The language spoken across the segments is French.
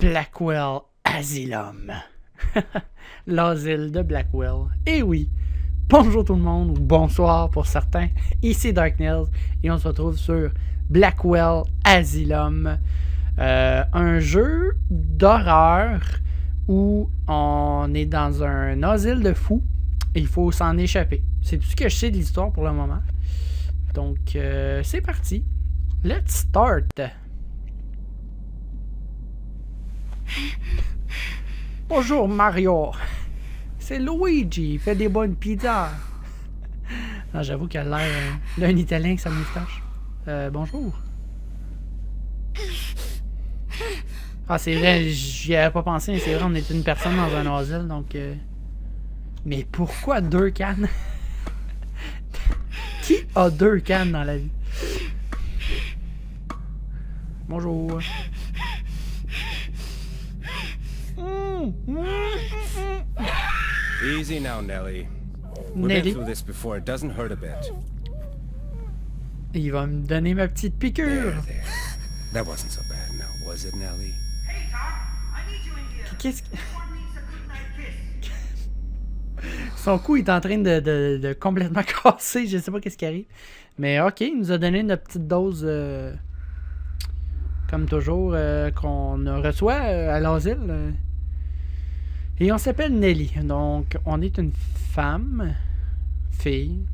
Blackwell Asylum. L'asile de Blackwell. Et oui, bonjour tout le monde, ou bonsoir pour certains. Ici Darknails et on se retrouve sur Blackwell Asylum. Un jeu d'horreur où on est dans un asile de fous et il faut s'en échapper. C'est tout ce que je sais de l'histoire pour le moment. Donc, c'est parti. Let's start. Bonjour Mario. C'est Luigi, il fait des bonnes pizzas. Non, j'avoue qu'elle a l'air d'un Italien avec sa moustache. Bonjour. Ah, c'est vrai, j'y avais pas pensé, mais c'est vrai, on est une personne dans un asile, donc... Mais pourquoi 2 cannes? Qui a 2 cannes dans la vie? Bonjour. Easy now, Nelly. We've been through this before. It doesn't hurt a bit. Il va me donner ma petite piqûre. There. That wasn't so bad, now was it, Nelly? Hey, Doc, I need you in here. Qu'est-ce que... Everyone needs a good night kiss. Son cou est en train de complètement casser. Je sais pas qu'est-ce qui arrive. Mais ok, il nous a donné notre petite dose, comme toujours, qu'on reçoit à l'asile. Et on s'appelle Nelly. Donc, on est une femme, fille,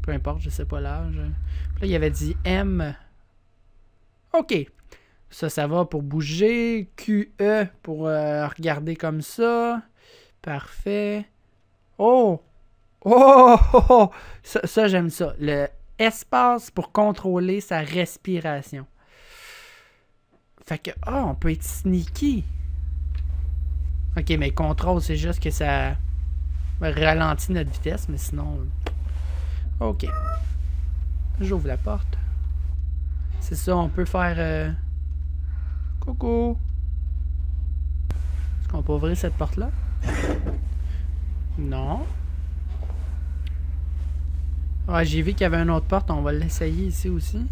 peu importe, je sais pas l'âge. Là, il avait dit M. Ok. Ça va pour bouger. QE pour regarder comme ça. Parfait. Oh! Oh! Oh, oh. Ça j'aime ça. Le espace pour contrôler sa respiration. Fait que, on peut être sneaky. Ok, mais contrôle, c'est juste que ça ralentit notre vitesse, mais sinon... Ok. J'ouvre la porte. C'est ça, on peut faire... Coucou! Est-ce qu'on peut ouvrir cette porte-là? Non. Ouais, j'ai vu qu'il y avait une autre porte, on va l'essayer ici aussi.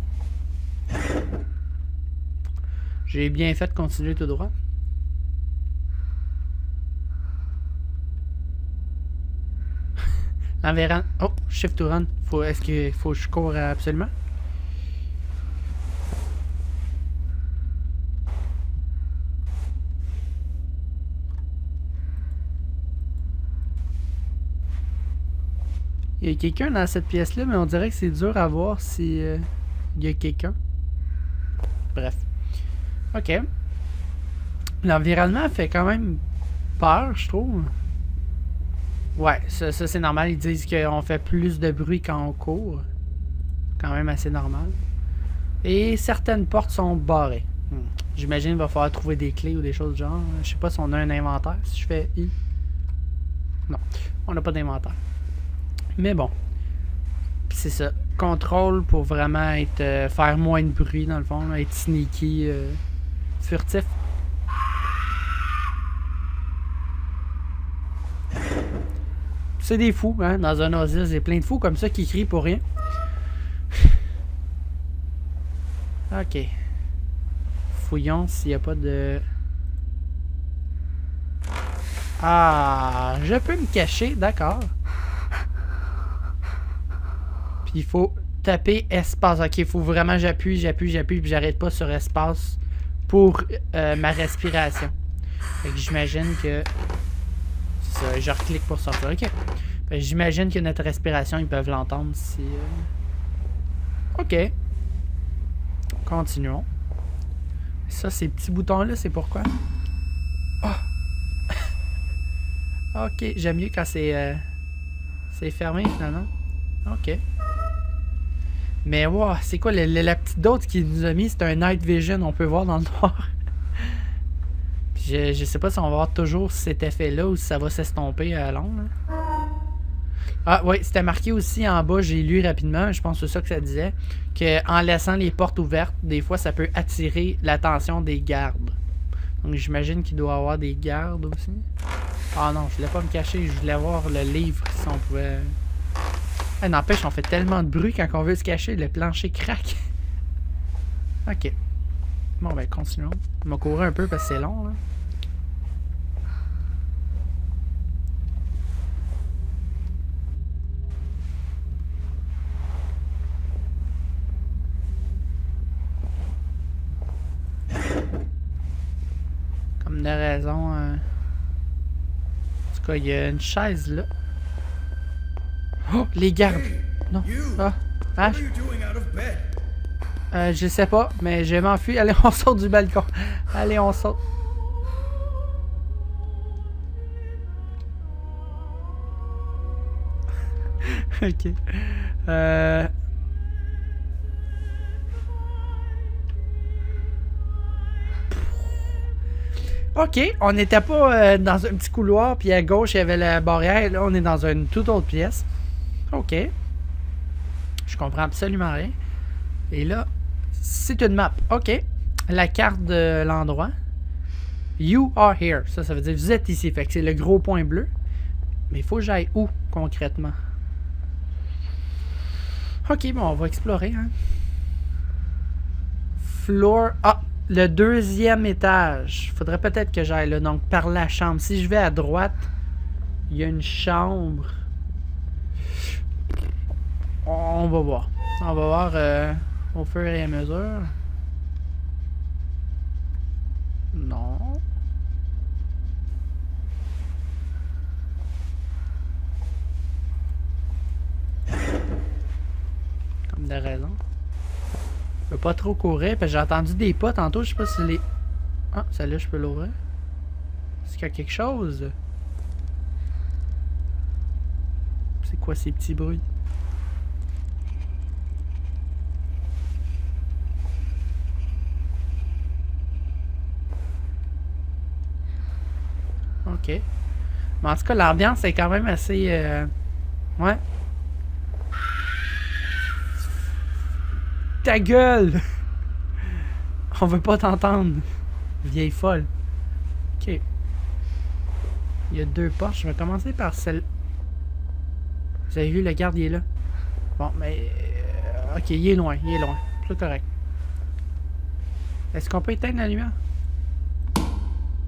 J'ai bien fait de continuer tout droit. L'environ... Oh, shift to run. Est-ce qu'il faut que je cours absolument? Il y a quelqu'un dans cette pièce-là, mais on dirait que c'est dur à voir si il y a quelqu'un. Bref. Ok. L'environnement fait quand même peur, je trouve. Ouais, ça c'est normal. Ils disent qu'on fait plus de bruit quand on court. Quand même assez normal. Et certaines portes sont barrées. J'imagine qu'il va falloir trouver des clés ou des choses du genre. Je sais pas si on a un inventaire. Si je fais I. Non, on n'a pas d'inventaire. Mais bon. Puis c'est ça. Contrôle pour vraiment être faire moins de bruit dans le fond. Être sneaky, furtif. C'est des fous, hein. Dans un asile, il y a plein de fous comme ça qui crient pour rien. Ok. Fouillons s'il n'y a pas de... Ah, je peux me cacher, d'accord. Puis il faut taper espace. Ok, il faut vraiment j'appuie, puis j'arrête pas sur espace pour ma respiration. Fait que j'imagine que... Ça, je reclique pour sortir. Ok. Ben, j'imagine que notre respiration, ils peuvent l'entendre si... Ok. Continuons. Ça, ces petits boutons-là, c'est pourquoi? Oh! Ok, j'aime mieux quand c'est fermé, finalement. Ok. Mais wow, c'est quoi la petite dose qu'il nous a mis? C'est un night vision, on peut voir dans le noir. Je sais pas si on va avoir toujours cet effet-là ou si ça va s'estomper à long. Ah oui, c'était marqué aussi en bas, j'ai lu rapidement, je pense que c'est ça que ça disait, qu'en laissant les portes ouvertes, des fois ça peut attirer l'attention des gardes. Donc j'imagine qu'il doit y avoir des gardes aussi. Ah non, je voulais pas me cacher, je voulais voir le livre si on pouvait... Ah, n'empêche, on fait tellement de bruit quand on veut se cacher, le plancher craque. Ok. Bon, ben, continuons. On m'a couru un peu parce que c'est long, là. Comme de raison. En tout cas, il y a une chaise là. Oh, les gardes! Non. Ah. Ah. What are you doing out of bed? Je sais pas, mais je m'enfuis. Allez, on saute du balcon. Allez, on saute. Ok. Ok, on n'était pas dans un petit couloir, puis à gauche, il y avait la barrière. Là, on est dans une toute autre pièce. Ok. Je comprends absolument rien. Et là, c'est une map. Ok. La carte de l'endroit. You are here. Ça veut dire vous êtes ici. Fait que c'est le gros point bleu. Mais il faut que j'aille où, concrètement? Ok, bon, on va explorer. Hein. Floor... Ah! Le deuxième étage. Faudrait peut-être que j'aille là. Donc, par la chambre. Si je vais à droite, il y a une chambre. On va voir. On va voir au fur et à mesure. Non. Comme de raison. Je peux pas trop courir parce que j'ai entendu des pas tantôt. Je sais pas si les... Ah, celle-là, je peux l'ouvrir. Est-ce qu'il y a quelque chose? C'est quoi ces petits bruits? Ok. Mais en tout cas, l'ambiance est quand même assez... Ouais. Ta gueule! On veut pas t'entendre. Vieille folle. Ok. Il y a deux portes. Je vais commencer par celle... Vous avez vu, le garde, il est là. Bon, mais... ok, il est loin. Il est loin. C'est correct. Est-ce qu'on peut éteindre la lumière?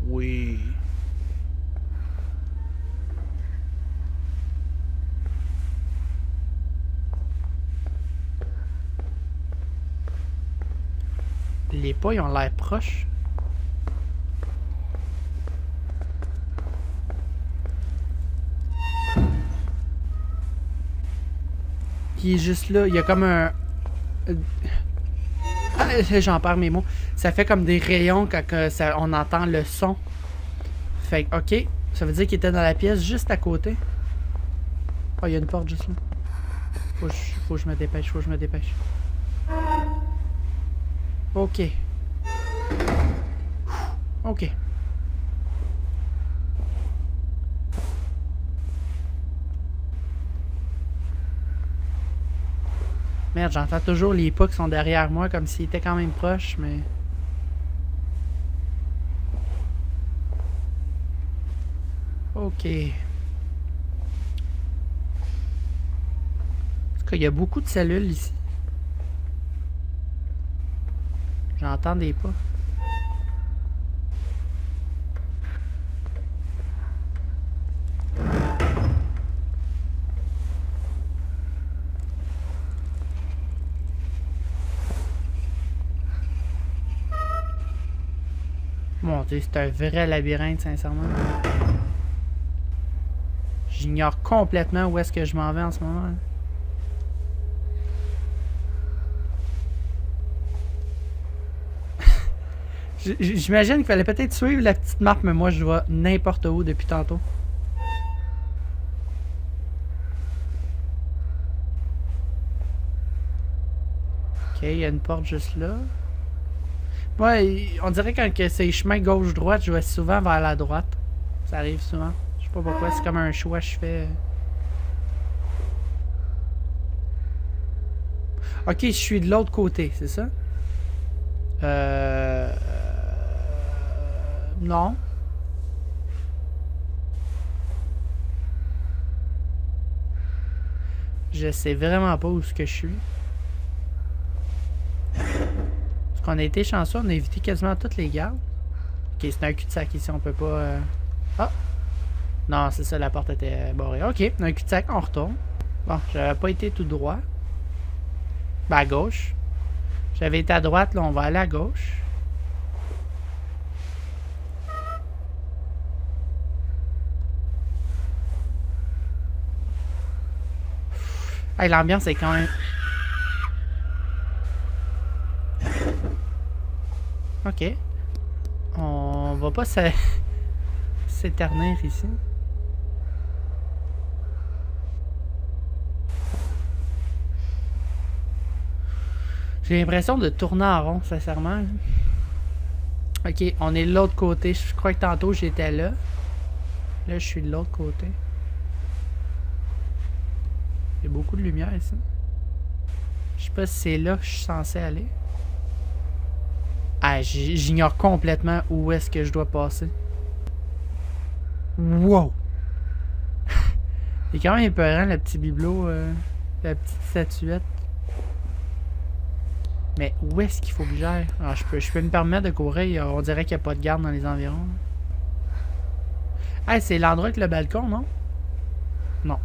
Oui. Les pas, ils ont l'air proches. Il est juste là. Il y a comme un... Ah, j'en perds mes mots. Ça fait comme des rayons quand on entend le son. Fait que, ok. Ça veut dire qu'il était dans la pièce juste à côté. Oh, il y a une porte juste là. Faut que je me dépêche. Faut que je me dépêche. Ok. Ok. Merde, j'entends toujours les pas qui sont derrière moi comme s'ils étaient quand même proches, mais... Ok. En tout cas, il y a beaucoup de cellules ici. J'entends des pas. Mon Dieu, c'est un vrai labyrinthe, sincèrement. J'ignore complètement où est-ce que je m'en vais en ce moment. J'imagine qu'il fallait peut-être suivre la petite map, mais moi je vois n'importe où depuis tantôt. Ok, il y a une porte juste là. Ouais, on dirait quand c'est chemin gauche-droite, je vais souvent vers la droite. Ça arrive souvent. Je sais pas pourquoi, c'est comme un choix que je fais. Ok, je suis de l'autre côté, c'est ça? Non. Je sais vraiment pas où est-ce que je suis. qu'on a été chanceux, on a évité quasiment toutes les gardes. Ok, c'est un cul-de-sac ici, on peut pas... Ah! Non, c'est ça, la porte était barrée. Ok, un cul-de-sac, on retourne. Bon, j'avais pas été tout droit. Ben, à gauche. J'avais été à droite, là, on va aller à gauche. Hey, l'ambiance est quand même... Ok. On va pas s'éternir ici. J'ai l'impression de tourner en rond, sincèrement. Ok, on est de l'autre côté. Je crois que tantôt j'étais là. Là, je suis de l'autre côté. Il y a beaucoup de lumière ici. Je sais pas si c'est là que je suis censé aller. Ah, j'ignore complètement où est-ce que je dois passer. Wow! Il est quand même épeurant, le petit bibelot, la petite statuette. Mais où est-ce qu'il faut que j'aille? Alors, je peux me permettre de courir. On dirait qu'il n'y a pas de garde dans les environs. Ah, c'est l'endroit avec le balcon, non? Non.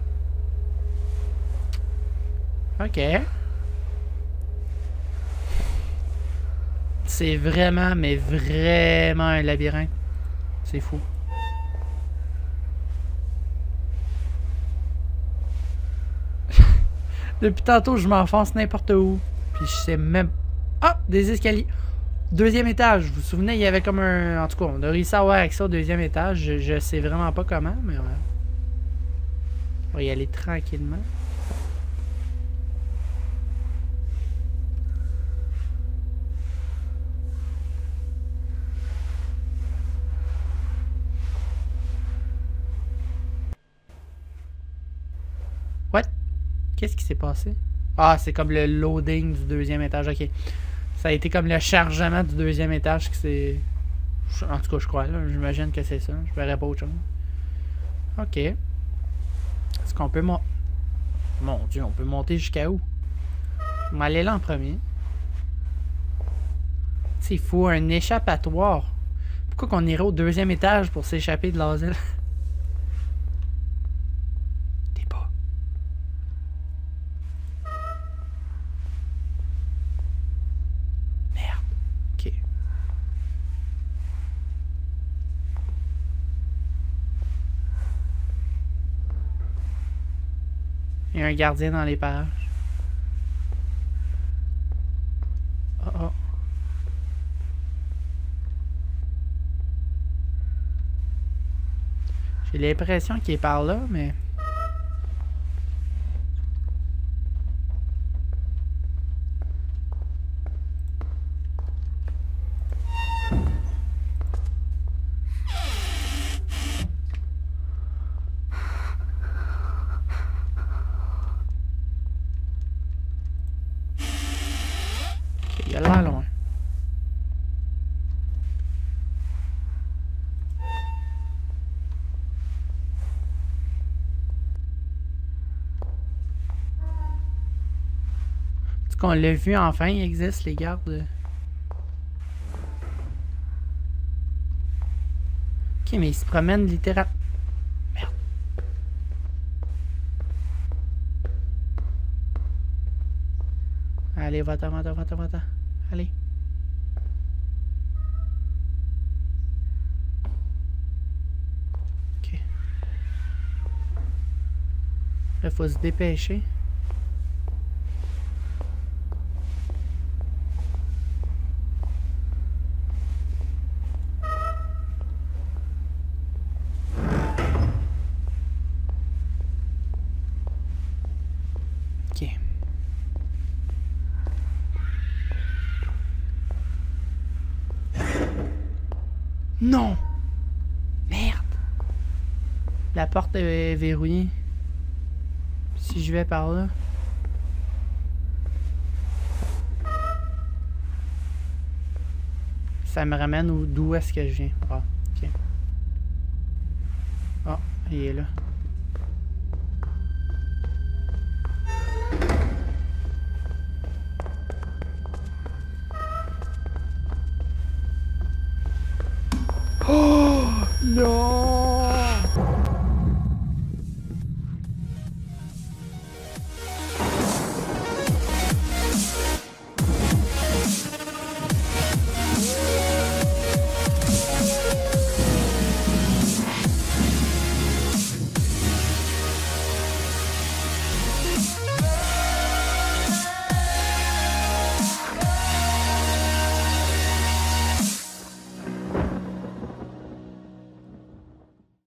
Ok. C'est vraiment, mais vraiment un labyrinthe. C'est fou. Depuis tantôt, je m'enfonce n'importe où. Puis je sais même... Ah! Des escaliers. Deuxième étage. Vous vous souvenez, il y avait comme un... En tout cas, on a réussi à avoir accès au deuxième étage. Je sais vraiment pas comment, mais... On va y aller tranquillement. What? Qu'est-ce qui s'est passé? Ah, c'est comme le loading du deuxième étage. Ok. Ça a été comme le chargement du deuxième étage qui s'est... En tout cas, je crois. J'imagine que c'est ça. Je verrais pas autre chose. Ok. Est-ce qu'on peut monter... Mon Dieu, on peut monter jusqu'à où? On va aller là en premier. Il faut un échappatoire. Pourquoi qu'on irait au deuxième étage pour s'échapper de l'asile? T'es pas... Merde. Ok. Il y a un gardien dans les parages. Oh oh. J'ai l'impression qu'il est par là, mais... Ok, il a l'air loin. On l'a vu enfin, il existe les gardes. Ok, mais ils se promènent littéralement. Merde. Allez, va-t'en, va-t'en, va-t'en, va-t'en. Allez. Ok. Là, faut se dépêcher. Non! Merde! La porte est verrouillée. Si je vais par là... Ça me ramène d'où est-ce que je viens. Ah, ok. Ah, il est là. Oh non!